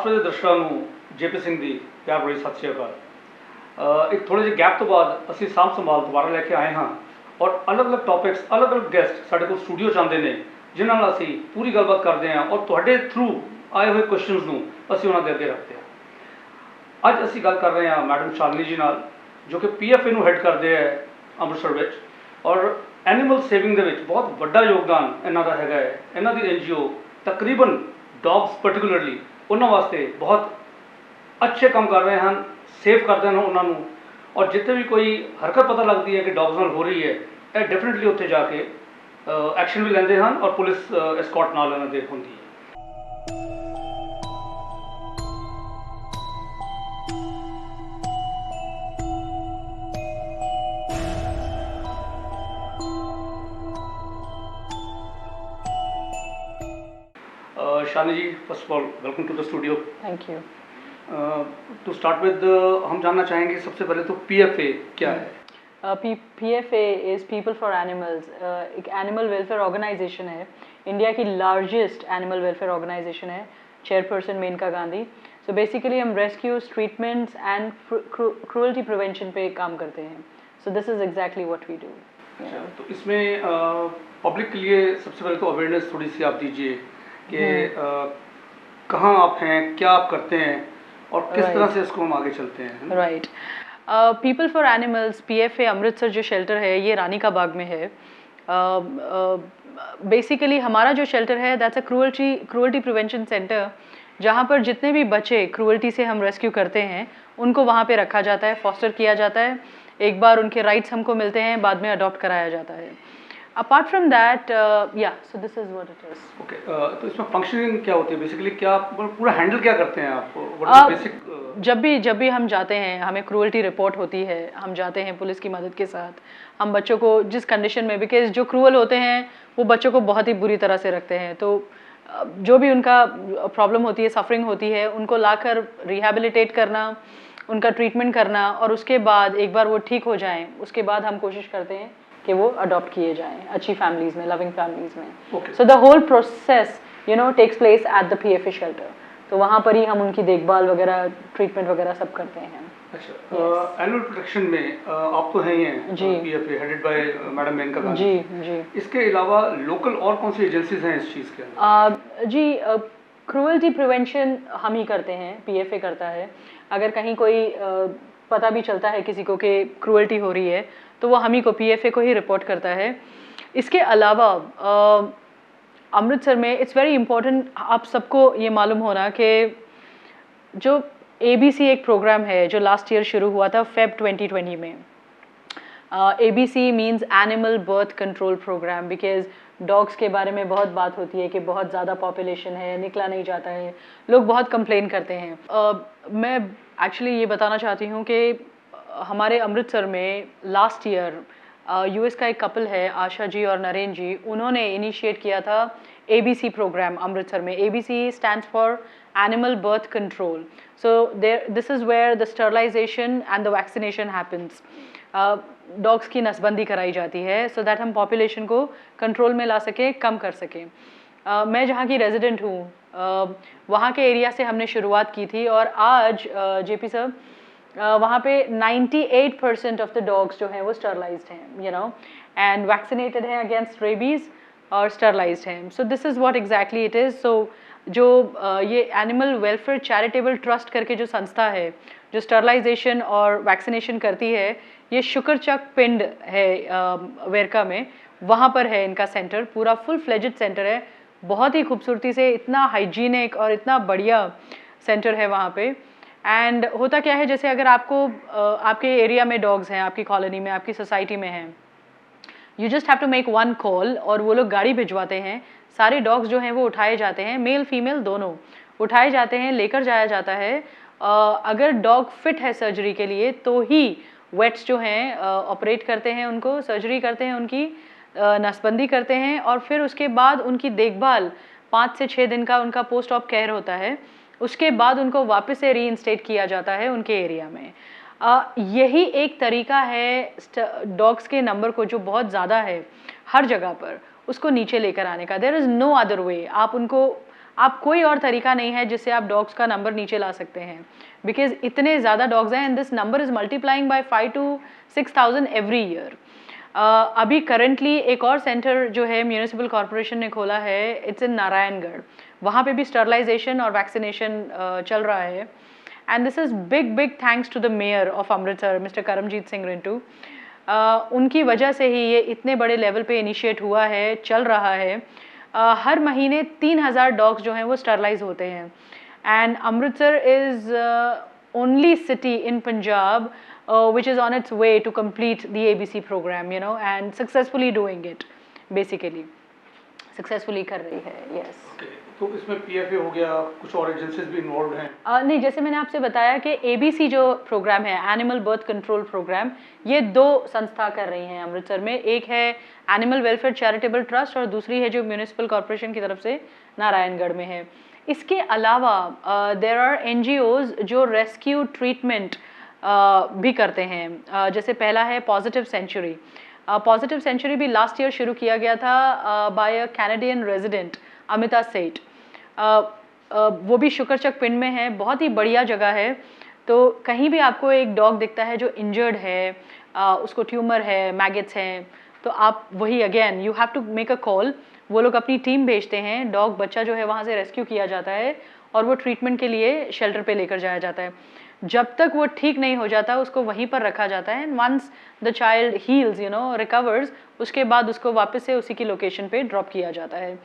ਰਾਸ਼ਟਰਪਤੀ ਦੇ ਦਰਸ਼ਕਾਂ ਨੂੰ ਜੇਪੀ ਸਿੰਘ ਦੀ ਪਿਆਰ ਭਰੀ ਸਤਿ ਸ਼੍ਰੀ ਅਕਾਲ। ਇੱਕ ਥੋੜੇ ਜਿਹੇ ਗੈਪ ਤੋਂ ਬਾਅਦ ਅਸੀਂ ਸਾਂਭ ਸੰਭਾਲ ਦੁਬਾਰਾ ਲੈ ਕੇ ਆਏ ਹਾਂ ਔਰ ਅਲੱਗ-ਅਲੱਗ ਟੌਪਿਕਸ ਅਲੱਗ-ਅਲੱਗ ਗੈਸਟ ਸਾਡੇ ਕੋਲ ਸਟੂਡੀਓ 'ਚ ਆਉਂਦੇ ਨੇ ਜਿਨ੍ਹਾਂ ਨਾਲ ਅਸੀਂ ਪੂਰੀ ਗੱਲਬਾਤ ਕਰਦੇ ਹਾਂ ਔਰ ਤੁਹਾਡੇ ਥਰੂ ਆਏ ਹੋਏ ਕੁਐਸਚਨਸ ਨੂੰ ਅਸੀਂ ਉਹਨਾਂ ਦੇ ਅੱਗੇ ਰੱਖਦੇ ਹਾਂ। ਅੱਜ ਅਸੀਂ ਗੱਲ ਕਰ ਰਹੇ ਹਾਂ ਮੈਡਮ ਸ਼ਾਲਿਨੀ ਜੀ ਨਾਲ ਜੋ ਕਿ ਪੀਐਫਏ ਨੂੰ ਹੈਡ ਕਰਦੇ ਹੈ ਅੰਮ੍ਰਿਤਸਰ ਵਿੱਚ ਔਰ ਐਨੀਮਲ ਸੇਵਿੰਗ ਦੇ ਵਿੱਚ ਬਹੁਤ ਵੱਡਾ ਯੋਗਦਾਨ ਇਹਨਾਂ ਦਾ ਹੈਗਾ ਹੈ। ਇਹਨਾਂ ਦੀ ਐਨਜੀਓ ਤਕਰੀਬਨ ਡੌਗਸ ਪਾਰਟਿਕੂਲਰਲੀ ਉਹਨਾਂ ਵਾਸਤੇ ਬਹੁਤ ਅੱਛੇ ਕੰਮ ਕਰ ਰਹੇ ਹਨ, ਸੇਵ ਕਰਦੇ ਹਨ ਉਹਨਾਂ ਨੂੰ ਔਰ ਜਿੱਥੇ ਵੀ ਕੋਈ ਹਰਕਤ ਪਤਾ ਲੱਗਦੀ ਹੈ ਕਿ ਡੌਗਸ ਨਾਲ ਹੋ ਰਹੀ ਹੈ ਇਹ ਡੈਫੀਨਿਟਲੀ ਉੱਥੇ ਜਾ ਕੇ ਐਕਸ਼ਨ ਵੀ ਲੈਂਦੇ ਹਨ ਔਰ ਪੁਲਿਸ ਐਸਕॉर्ट ਨਾਲ ਇਹਨਾਂ ਦੇ ਹੁੰਦੀ ਹੈ। Shalini ji, first of all welcome to the studio. Thank you. To start with हम जानना चाहेंगे सबसे पहले तो पीएफए क्या है? PFA is people for animals, एक एनिमल वेलफेयर ऑर्गेनाइजेशन है, इंडिया की लार्जेस्ट एनिमल वेलफेयर ऑर्गेनाइजेशन है, chairperson Menaka Gandhi. So basically हम rescues, treatments and cruelty prevention पे काम करते हैं। So this is exactly what we do. तो इसमें पब्लिक के लिए सबसे पहले तो अवेयरनेस थोड़ी सी आप दीजिए कि कहाँ आप हैं, क्या आप करते हैं और किस तरह से इसको हम आगे चलते हैं। Right. People for animals PFA Amritsar जो शेल्टर है ये रानी का बाग में है। बेसिकली हमारा जो शेल्टर है that's a cruelty prevention centre, जहाँ पर जितने भी बच्चे क्रूअल्टी से हम रेस्क्यू करते हैं उनको वहाँ पे रखा जाता है, फॉस्टर किया जाता है। एक बार उनके राइट्स हमको मिलते हैं, बाद में अडॉप्ट कराया जाता है। Apart from that so this is what it is. Okay, तो इसमें फंक्शनिंग क्या होती है बेसिकली, क्या पूरा हैंडल क्या करते हैं आप? बेसिक जब भी हम जाते हैं, हमें क्रूअल्टी रिपोर्ट होती है, हम जाते हैं पुलिस की मदद के साथ, हम बच्चों को जिस कंडीशन में, बिकॉज जो क्रूअल होते हैं वो बच्चों को बहुत ही बुरी तरह से रखते हैं, तो जो भी उनका प्रॉब्लम होती है, सफरिंग होती है, उनको लाकर रिहैबिलिटेट करना, उनका ट्रीटमेंट करना और उसके बाद एक बार वो ठीक हो जाएं, उसके बाद हम कोशिश करते हैं कि वो अडॉप्ट किए जाएं अच्छी फैमिलीज़ में, लविंग फैमिलीज़ में। So the whole process takes place at the PFA shelter. तो वहाँ पर ही हम उनकी देखभाल वगैरह, ट्रीटमेंट वगैरह सब करते हैं। अच्छा, एनिमल प्रोटेक्शन में आप तो हैं ही हैं जी, PFA headed by madam Menaka Gandhi ji जी। इसके अलावा लोकल और कौन सी एजेंसीज हैं इस चीज़ के अंदर? जी, क्रूअल्टी प्रिवेंशन हम ही करते हैं, पीएफए करता है। अगर कहीं कोई पता भी चलता है किसी को कि क्रूअल्टी हो रही है तो वो हम ही को, पीएफए को ही रिपोर्ट करता है। इसके अलावा अमृतसर में इट्स वेरी इम्पोर्टेंट, आप सबको ये मालूम होना कि जो एबीसी एक प्रोग्राम है जो लास्ट ईयर शुरू हुआ था फेब 2020 में। ABC means animal birth control program, because dogs के बारे में बहुत बात होती है कि बहुत ज़्यादा पॉपुलेशन है, निकला नहीं जाता है, लोग बहुत कंप्लेन करते हैं। मैं एक्चुअली ये बताना चाहती हूँ कि हमारे अमृतसर में लास्ट ईयर यूएस का एक कपल है, आशा जी और नरेन जी, उन्होंने इनिशिएट किया था एबीसी प्रोग्राम अमृतसर में। ABC stands for animal birth control. So this is where the sterilization and the vaccination happens. Dogs की नसबंदी कराई जाती है सो दैट हम पॉपुलेशन को कंट्रोल में ला सकें, कम कर सकें। मैं जहाँ की रेजिडेंट हूँ वहाँ के एरिया से हमने शुरुआत की थी और आज जेपी साहब वहाँ पे 98% ऑफ द डॉग्स जो हैं वो स्टरलाइज्ड हैं, एंड वैक्सीनेटेड हैं अगेंस्ट रेबीज़ और स्टरलाइज्ड हैं। So this is what exactly it is. सो जो ये एनिमल वेलफेयर चैरिटेबल ट्रस्ट करके जो संस्था है जो स्टरलाइजेशन और वैक्सीनेशन करती है, ये शुक्रचक पिंड है वेरका में, वहाँ पर है इनका सेंटर, पूरा फुल फ्लेजेड सेंटर है, बहुत ही खूबसूरती से, इतना हाइजीनिक और इतना बढ़िया सेंटर है वहाँ पे। एंड होता क्या है, जैसे अगर आपको आपके एरिया में डॉग्स हैं, आपकी कॉलोनी में, आपकी सोसाइटी में हैं, you just have to make one call और वो लोग गाड़ी भिजवाते हैं, सारे डॉग्स जो हैं वो उठाए जाते हैं, मेल फीमेल दोनों उठाए जाते हैं, लेकर जाया जाता है। अगर डॉग फिट है सर्जरी के लिए तो ही वेट्स जो हैं ऑपरेट करते हैं, उनको सर्जरी करते हैं, उनकी नसबंदी करते हैं और फिर उसके बाद उनकी देखभाल 5 से 6 दिन का उनका पोस्ट ऑप केयर होता है। उसके बाद उनको वापस से रीइंस्टेट किया जाता है उनके एरिया में। यही एक तरीका है डॉग्स के नंबर को जो बहुत ज़्यादा है हर जगह पर, उसको नीचे लेकर आने का। There is no other way. आप उनको आप कोई और तरीका नहीं है जिससे आप डॉग्स का नंबर नीचे ला सकते हैं, बिकॉज इतने ज़्यादा डॉग्स हैं and this number is multiplying by 5 to 6,000 every year. अभी करंटली एक और सेंटर जो है म्यूनिसिपल कॉरपोरेशन ने खोला है, इट्स इन नारायणगढ़। वहाँ पे भी स्टरलाइजेशन और वैक्सीनेशन चल रहा है and this is big thanks to the mayor of Amritsar mister Karamjit Singh Rintu. उनकी वजह से ही ये इतने बड़े लेवल पे इनिशिएट हुआ है, चल रहा है। हर महीने 3,000 डॉग्स जो हैं वो स्टरलाइज होते हैं and Amritsar is only city in Punjab which is on its way to complete the ABC program, you know, and successfully doing it, basically successfully कर रही है। yes। तो इसमें PFA हो गया, कुछ और एजेंसीज भी इन्वॉल्व हैं? नहीं, जैसे मैंने आपसे बताया कि ABC जो प्रोग्राम है, एनिमल बर्थ कंट्रोल प्रोग्राम, ये 2 संस्था कर रही हैं अमृतसर में। एक है एनिमल वेलफेयर चैरिटेबल ट्रस्ट और दूसरी है जो म्यूनिसिपल कॉरपोरेशन की तरफ से नारायणगढ़ में है। इसके अलावा देयर आर NGOs जो रेस्क्यू ट्रीटमेंट भी करते हैं। जैसे पहला है पॉजिटिव सेंचुरी। पॉजिटिव सेंचुरी भी लास्ट ईयर शुरू किया गया था by a Canadian resident Amita Seth. वो भी शुक्रचक पिंड में है, बहुत ही बढ़िया जगह है। तो कहीं भी आपको एक डॉग दिखता है जो इंजर्ड है, उसको ट्यूमर है, मैगेट्स हैं, तो आप वही again you have to make a call. वो लोग अपनी टीम भेजते हैं, डॉग बच्चा जो है वहाँ से रेस्क्यू किया जाता है और वो ट्रीटमेंट के लिए शेल्टर पे लेकर जाया जाता है। जब तक वो ठीक नहीं हो जाता उसको वहीं पर रखा जाता है and once the child heals, you know, recovers, उसके बाद उसको वापस से उसी की लोकेशन पे ड्रॉप किया जाता है।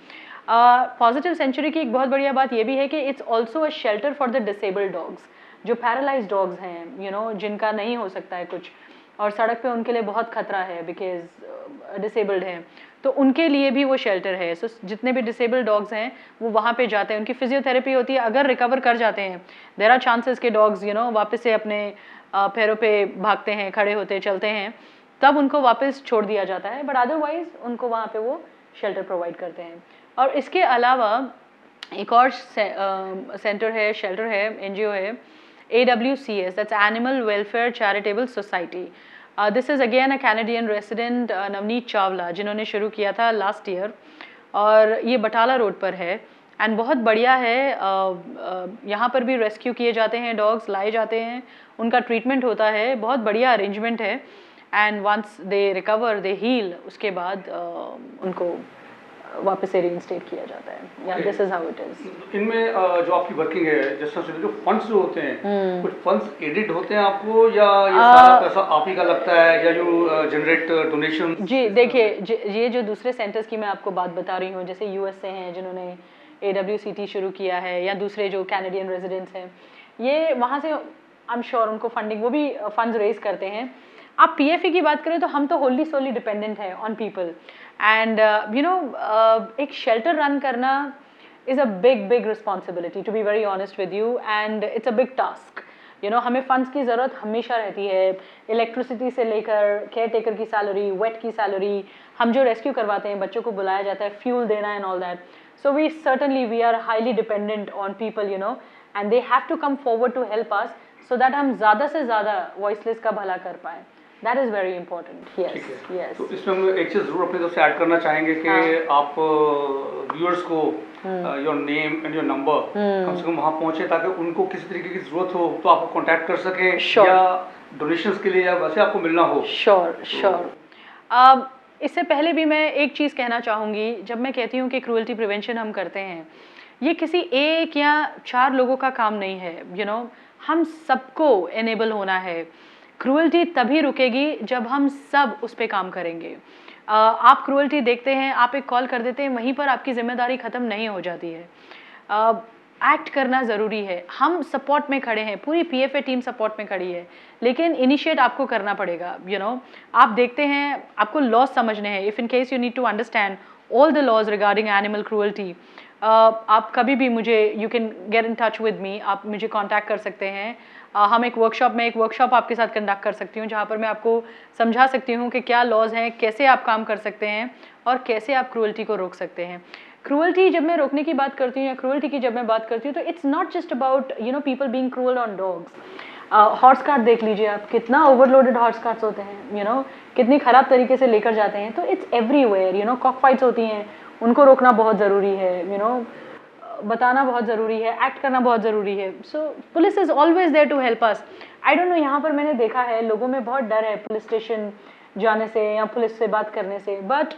पॉजिटिव सेंचुरी की एक बहुत बढ़िया बात ये भी है कि it's also a shelter for the disabled dogs, जो पैरालाइज डॉग्स हैं, यू नो, जिनका नहीं हो सकता है कुछ और सड़क पे उनके लिए बहुत खतरा है बिकॉज डिसेबल्ड हैं, तो उनके लिए भी वो शेल्टर है। सो जितने भी डिसेबल्ड डॉग्स हैं वो वहाँ पे जाते हैं, उनकी फिजियोथेरेपी होती है। अगर रिकवर कर जाते हैं, देयर आर चांसेस के डॉग्स, यू नो, वापस से अपने पैरों पे भागते हैं, खड़े होते चलते हैं, तब उनको वापस छोड़ दिया जाता है, बट अदरवाइज उनको वहाँ पे वो शेल्टर प्रोवाइड करते हैं। और इसके अलावा एक और सेंटर है, शेल्टर है, NGO है, AWCS, that's animal welfare charitable society. This is again a Canadian resident Navneet Chawla, जिन्होंने शुरू किया था लास्ट ईयर, और ये बटाला रोड पर है एंड बहुत बढ़िया है। यहाँ पर भी रेस्क्यू किए जाते हैं, डॉग्स लाए जाते हैं, उनका ट्रीटमेंट होता है, बहुत बढ़िया अरेंजमेंट है and once they recover, they heal, उसके बाद उनको वापस से रीइंस्टेट किया जाता है। या this is how it is. इनमें जो आपकी वर्किंग है, जैसे जो फंड्स जो होते हैं, कुछ फंड्स एडिड होते हैं आपको या ये सारा पैसा आप ही का लगता है या जो जनरेट डोनेशन? जी देखिए, ये जो दूसरे सेंटर्स की मैं आपको बात बता रही हूँ, जैसे US से हैं जिन्होंने AWCT शुरू किया है, या दूसरे जो कैनेडियन रेजिडेंट्स हैं, ये वहाँ से आई एम श्योर उनको फंडिंग, वो भी फंड्स रेज करते हैं। आप PFA की बात करें तो हम तो होली सोली डिपेंडेंट है on people and you know, एक शेल्टर रन करना is a big responsibility, to be very honest with you, and it's a big task. You know, हमें फंड्स की ज़रूरत हमेशा रहती है, इलेक्ट्रिसिटी से लेकर केयर टेकर की सैलरी, वेट की सैलरी, हम जो रेस्क्यू करवाते हैं, बच्चों को बुलाया जाता है, फ्यूल देना and all that. So we certainly we are highly dependent on people, you know, and they have to come forward to help us so that हम ज़्यादा से ज़्यादा वॉइसलेस का भला कर पाएँ। That is very important. Yes, yes. तो इसमें हम एक चीज़ जरूर अपनी तरफ से ऐड करना चाहेंगे कि आप व्यूअर्स को your name and your number कम से कम वहाँ पहुँचे, ताकि उनको किसी तरीके की जरूरत हो तो आपको कांटेक्ट कर सके, या डोनेशंस के लिए या वैसे आपको मिलना हो। श्योर। इससे पहले भी मैं एक चीज़ कहना चाहूँगी, जब मैं कहती हूँ कि क्रूअल्टी प्रिवेंशन हम करते हैं, ये किसी एक या 4 लोगों का काम नहीं है, यू नो, हम सबको एनेबल होना है। क्रूअल्टी तभी रुकेगी जब हम सब उस पर काम करेंगे। आप क्रूअल्टी देखते हैं, आप एक कॉल कर देते हैं, वहीं पर आपकी जिम्मेदारी ख़त्म नहीं हो जाती है। एक्ट करना ज़रूरी है। हम सपोर्ट में खड़े हैं, पूरी PFA टीम सपोर्ट में खड़ी है, लेकिन इनिशिएट आपको करना पड़ेगा। यू नो, आप देखते हैं, आपको लॉज समझने हैं। If in case you need to understand all the laws regarding animal cruelty, आप कभी भी मुझे, you can get in touch with me, आप मुझे कॉन्टैक्ट कर सकते हैं। हम एक वर्कशॉप आपके साथ कंडक्ट कर सकती हूँ, जहाँ पर मैं आपको समझा सकती हूँ कि क्या लॉज हैं, कैसे आप काम कर सकते हैं और कैसे आप क्रूअल्टी को रोक सकते हैं। क्रूअल्टी जब मैं रोकने की बात करती हूँ या क्रूअल्टी की जब मैं बात करती हूँ, तो it's not just about, you know, people being cruel on dogs. Horse cart देख लीजिए आप, कितना ओवरलोडेड हॉर्स कार्ट्स होते हैं, यू नो, कितनी ख़राब तरीके से लेकर जाते हैं। तो it's everywhere, you know, cock fights होती हैं, उनको रोकना बहुत ज़रूरी है। यू नो, बताना बहुत ज़रूरी है, एक्ट करना बहुत ज़रूरी है. So police is always there to help us. I don't know, यहाँ पर मैंने देखा है लोगों में बहुत डर है पुलिस स्टेशन जाने से या पुलिस से बात करने से, बट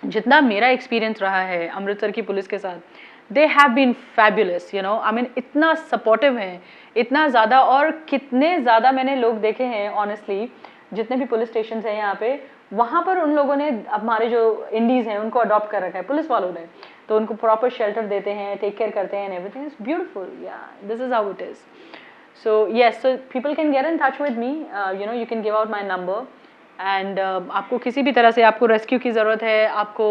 जितना मेरा एक्सपीरियंस रहा है अमृतसर की पुलिस के साथ, they have been fabulous, you know. I mean इतना सपोर्टिव हैं, इतना ज़्यादा, और कितने ज़्यादा मैंने लोग देखे हैं ऑनेस्टली, जितने भी पुलिस स्टेशन हैं यहाँ पे, वहाँ पर उन लोगों ने हमारे जो इंडीज़ हैं उनको अडॉप्ट कर रखा है पुलिस वालों ने. तो उनको प्रॉपर शेल्टर देते हैं, टेक केयर करते हैं, एवरीथिंग इज़ ब्यूटीफुल. या this is how it is. So yes, so people can get in touch with me. You know, you can give out my number. And आपको किसी भी तरह से आपको रेस्क्यू की ज़रूरत है, आपको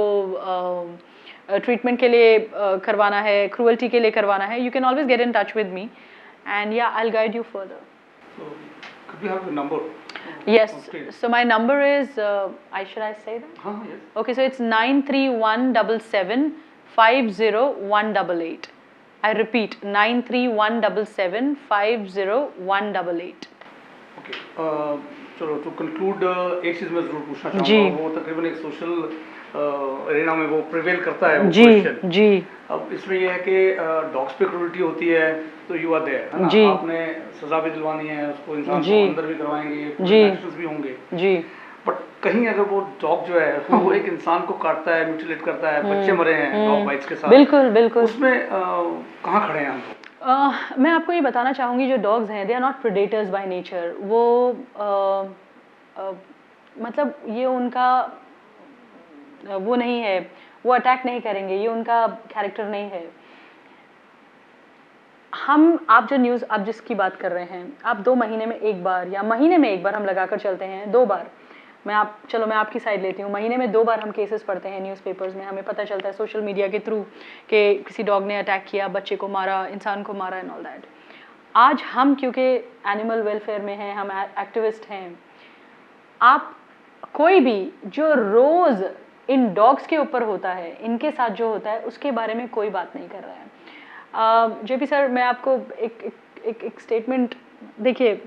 ट्रीटमेंट के लिए करवाना है, क्रूअल्टी के लिए करवाना है, you can always get in touch with me. And yeah, I'll guide you further. So, could we have the number? Yes. Okay. So my number is, should I say that? Yes. Okay, so it's 93177 50188. I repeat, 93177 50188. Okay, चलो to conclude एक चीज़ मैं ज़रूर पूछना जी. चाहूँगा, वो तकरीबन एक social arena में वो प्रिवेल करता है वो जी क्वेश्चन. जी अब इसमें यह है कि डॉग्स पे क्रूरल्टी होती है तो यू आर देयर, है ना. जी. आपने सज़ा भी दिलवानी है उसको, इंसान जी. को अंदर भी करवाएंगे, जी. एक्शंस भी होंगे, जी. बट कहीं अगर वो डॉग जो है वो एक इंसान को काटता है, म्यूटिलेट करता है, बच्चे मरे हैं डॉग बाइट्स के साथ, बिल्कुल बिल्कुल. उसमें कहाँ खड़े हैं हम? मैं आपको ये बताना चाहूँगी, जो डॉग्स हैं they are not predators by nature. वो मतलब ये उनका वो नहीं है, वो अटैक नहीं करेंगे, ये उनका कैरेक्टर नहीं है. आप जो न्यूज़ आप जिसकी बात कर रहे हैं, आप 2 महीने में एक बार या महीने में एक बार हम लगाकर चलते हैं, 2 बार. मैं आपकी साइड लेती हूँ. महीने में 2 बार हम केसेस पढ़ते हैं न्यूज़पेपर्स में, हमें पता चलता है सोशल मीडिया के थ्रू कि किसी डॉग ने अटैक किया, बच्चे को मारा, इंसान को मारा एंड ऑल दैट. आज हम क्योंकि एनिमल वेलफेयर में हैं, हम एक्टिविस्ट हैं, आप कोई भी जो रोज़ इन डॉग्स के ऊपर होता है, इनके साथ जो होता है, उसके बारे में कोई बात नहीं कर रहा है. जेपी सर, मैं आपको एक स्टेटमेंट, देखिए,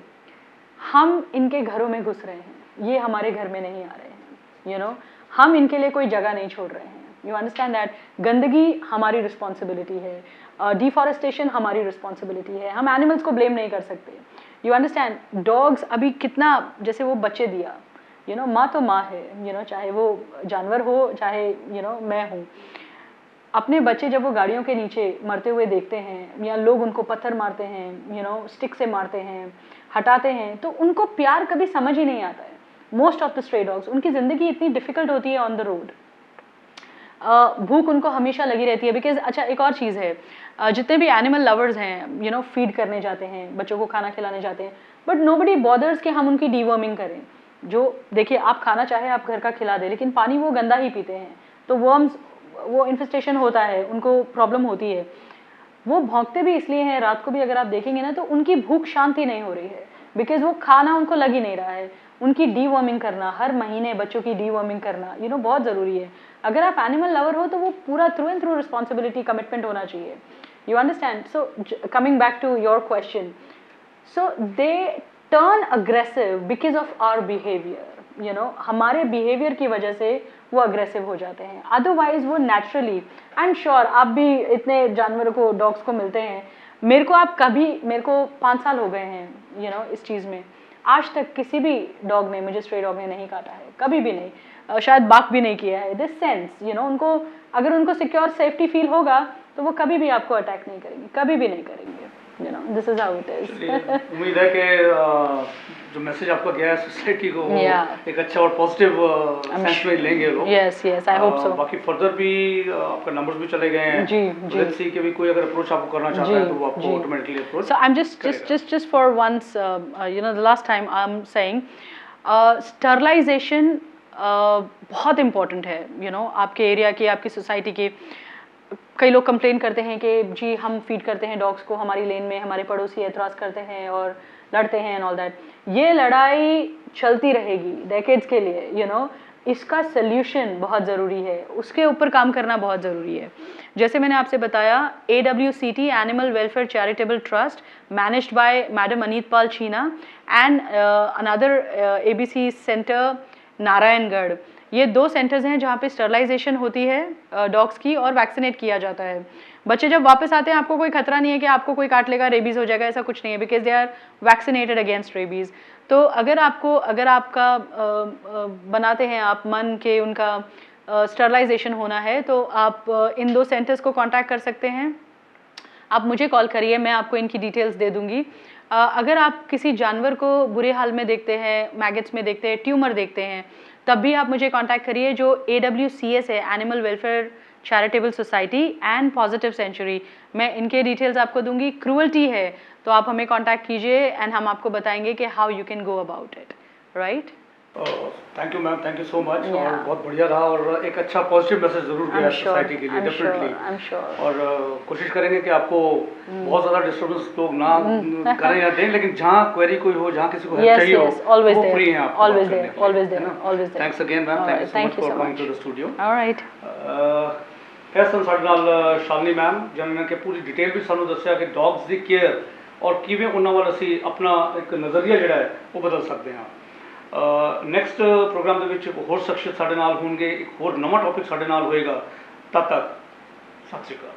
हम इनके घरों में घुस रहे हैं, ये हमारे घर में नहीं आ रहे हैं, यू नो. हम इनके लिए कोई जगह नहीं छोड़ रहे हैं. You understand that. गंदगी हमारी रिस्पॉन्सिबिलिटी है, डिफॉरेस्टेशन हमारी रिस्पॉन्सिबिलिटी है, हम एनिमल्स को ब्लेम नहीं कर सकते. You understand. डॉग्स अभी कितना, जैसे वो बच्चे दिया, यू नो, माँ तो माँ है, यू नो, चाहे वो जानवर हो, चाहे यू नो मैं हूँ. अपने बच्चे जब वो गाड़ियों के नीचे मरते हुए देखते हैं, या लोग उनको पत्थर मारते हैं, यू नो, स्टिक से मारते हैं, हटाते हैं, तो उनको प्यार कभी समझ ही नहीं आता है. Most of the stray dogs, उनकी ज़िंदगी इतनी डिफ़िकल्ट होती है ऑन द रोड. भूख उनको हमेशा लगी रहती है. बिकॉज अच्छा, एक और चीज़ है, जितने भी एनिमल लवर्स हैं, यू नो, फीड करने जाते हैं, बच्चों को खाना खिलाने जाते हैं, बट नोबडी बॉदर्स कि हम उनकी डीवर्मिंग करें. जो देखिए, आप खाना चाहे आप घर का खिला दें, लेकिन पानी वो गंदा ही पीते हैं, तो वर्म्स, वो इन्फेस्टेशन होता है, उनको प्रॉब्लम होती है. वो भौंकते भी इसलिए हैं रात को भी, अगर आप देखेंगे ना, तो उनकी भूख शांति नहीं हो रही है, बिकॉज वो खाना उनको लग ही नहीं रहा है. उनकी डीवर्मिंग करना, हर महीने बच्चों की डीवर्मिंग करना, यू नो, बहुत ज़रूरी है. अगर आप एनिमल लवर हो तो वो पूरा through and through responsibility, commitment होना चाहिए. You understand. So coming back to your question, so they turn aggressive because of our behaviour. You know, हमारे बिहेवियर की वजह से वो अग्रेसिव हो जाते हैं. अदरवाइज वो नेचुरली, आई एम श्योर आप भी इतने जानवरों को, डॉग्स को मिलते हैं. मेरे को 5 साल हो गए हैं, यू नो, इस चीज़ में. आज तक किसी भी डॉग ने, मुझे स्ट्रे डॉग ने नहीं काटा है, कभी भी नहीं. शायद बाक भी नहीं किया है. दिस सेंस, यू नो, उनको, अगर उनको सिक्योर, सेफ्टी फील होगा, तो वो कभी भी आपको अटैक नहीं करेंगे, कभी भी नहीं करेंगे. You know, this is how it is. उम्मीद है कि जो मैसेज आपका गया है सोसाइटी को, वो एक अच्छा और पॉजिटिव सेंस में लेंगे लोग. Yes yes, I hope so. बाकी फर्दर भी आपका नंबर्स भी चले गए हैं. जी जी. लेट्स सी कि भी कोई अगर अप्रोच आपको करना चाहता है तो वो आपको automatically approach. So I am just for once, you know, the last time I'm saying, sterilization बहुत इम्पॉर्टेंट है. यू नो, आपके एरिया की, आपकी सोसाइटी की. कई लोग कंप्लेन करते हैं कि जी हम फीड करते हैं डॉग्स को, हमारी लेन में हमारे पड़ोसी एतराज़ करते हैं और लड़ते हैं एंड ऑल दैट. ये लड़ाई चलती रहेगी डेकेड्स के लिए. यू नो, इसका सल्यूशन बहुत ज़रूरी है, उसके ऊपर काम करना बहुत ज़रूरी है. जैसे मैंने आपसे बताया, AWCT, animal welfare charitable trust, managed by madam Aneet Pal Cheena and another ABC centre Narayangarh. ये 2 सेंटर्स हैं जहाँ पे स्टरलाइजेशन होती है डॉग्स की और वैक्सीनेट किया जाता है। बच्चे जब वापस आते हैं आपको कोई खतरा नहीं है कि आपको कोई काट लेगा, रेबीज़ हो जाएगा, ऐसा कुछ नहीं है, because they are vaccinated against rabies. तो अगर आपका बनाते हैं आप मन के उनका स्टरलाइजेशन होना है, तो आप इन 2 सेंटर्स को कॉन्टैक्ट कर सकते हैं। आप मुझे कॉल करिए, मैं आपको इनकी डिटेल्स दे दूँगी। अगर आप किसी जानवर को बुरे हाल में देखते हैं, मैगेट्स में देखते हैं, ट्यूमर देखते हैं, तब भी आप मुझे कॉन्टैक्ट करिए। जो AWCS है, animal welfare charitable society and positive century, मैं इनके डिटेल्स आपको दूँगी। क्रूअल्टी है तो आप हमें कॉन्टैक्ट कीजिए एंड हम आपको बताएंगे कि how you can go about it, right? Thank you ma'am, thank you so much. Yeah. और बहुत बढ़िया रहा और एक अच्छा पॉजिटिव मैसेज जरूर गया सोसाइटी के लिए, I'm sure, definitely. I'm sure. और कोशिश करेंगे कि आपको बहुत ज़्यादा डिस्टर्बेंस लोग ना करें या दें, लेकिन जहाँ क्वेरी कोई हो, जहाँ किसी को हेल्प Yes, चाहिए yes, हो, always वो there, फ्री हैं आपको always बात there, करने के लिए, always there, है ना? always there. Thanks again ma'am, thank you so much for coming to the studio. All right. ਇਸ ਤੋਂ ਸਾਡੇ ਨਾਲ ਸ਼ਾਲਿਨੀ ਮੈਮ, ਜਿਨ੍ਹਾਂ ਨੇ ਕਿ ਪੂਰੀ ਡਿਟੇਲ ਵੀ ਸਾਨੂੰ ਦੱਸਿਆ ਕਿ ਡੌਗਸ ਦੀ ਕੇਅਰ ਔਰ ਕਿਵੇਂ ਉਹਨਾਂ ਵੱਲ ਅਸੀਂ ਆਪਣਾ ਇੱਕ ਨਜ਼ਰੀਆ ਜਿਹੜਾ ਹੈ ਉਹ ਬਦਲ ਸਕਦੇ ਹਾਂ। ਨੈਕਸਟ ਪ੍ਰੋਗਰਾਮ ਦੇ ਵਿੱਚ ਹੋਰ ਸ਼ਖਸੀਅਤ ਸਾਡੇ ਨਾਲ ਹੋਣਗੇ, ਇੱਕ ਹੋਰ ਨਵਾਂ ਟੌਪਿਕ ਸਾਡੇ ਨਾਲ ਹੋਏਗਾ। ਤਦ ਤੱਕ ਸਤਿ ਸ਼੍ਰੀ ਅਕਾਲ।